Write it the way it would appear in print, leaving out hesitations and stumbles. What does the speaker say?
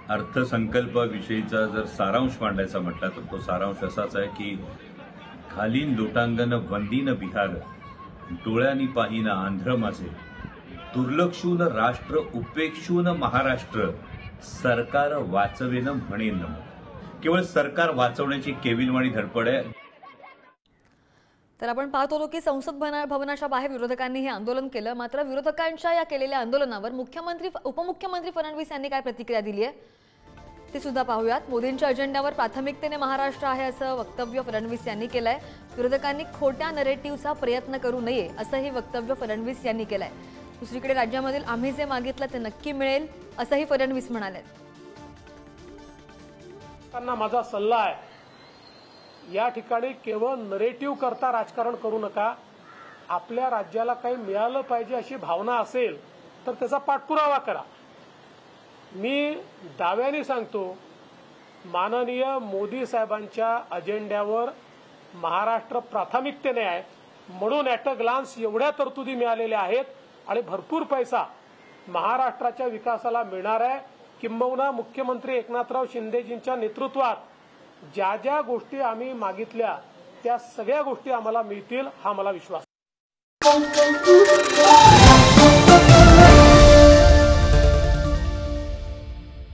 अर्थसंकल्पाविषयीचा जर सारांश मांडायचा म्हटला तर तो सारांश असाच आहे की खालीन लोटांगण वंदीन बिहार डोळ्यांनी पाहिन आंध्र माझे दुर्लक्षून राष्ट्र उपेक्षून महाराष्ट्र सरकार वाचवेन म्हणेन केवळ सरकार वाचवण्याची केविलवाणी धडपड आहे। तर आपण पाहत होतो की संसद भवनाच्या बाहेर विरोधकांनी हे आंदोलन केलं। मात्र विरोधकांच्या या केलेल्या आंदोलनावर उपमुख्यमंत्री फडणवीस यांनी काय प्रतिक्रिया दिली आहे ते सुद्धा पाहूयात। मोदींच्या अजेंड्यावर प्राथमिकतेने महाराष्ट्र आहे असं वक्तव्य फडणवीस यांनी केलंय। विरोधकांनी खोट्या नरेटिव्हचा प्रयत्न करू नये असंही वक्तव्य फडणवीस यांनी केलंय। दुसरीकडे राज्यामधील आम्ही जे मागितलं ते नक्की मिळेल असंही फडणवीस म्हणाले। माझा सल्ला आहे, या ठिकाणी केवळ नरेटिव्ह करता राजकारण करू नका। आपल्या राज्याला काही मिळालं पाहिजे अशी भावना असेल तर त्याचा पाठपुरावा करा। मी दाव्याने सांगतो, माननीय मोदी साहेबांच्या अजेंड्यावर महाराष्ट्र प्राथमिकतेने आहे म्हणून ॲट अ ग्लान्स एवढ्या तरतुदी मिळालेल्या आहेत आणि भरपूर पैसा महाराष्ट्राच्या विकासाला मिळणार आहे। किंबहुना मुख्यमंत्री एकनाथराव शिंदेजींच्या नेतृत्वात ज्या ज्या गोष्टी आम्ही मागितल्या त्या सगळ्या गोष्टी आम्हाला मिळतील हा मला विश्वास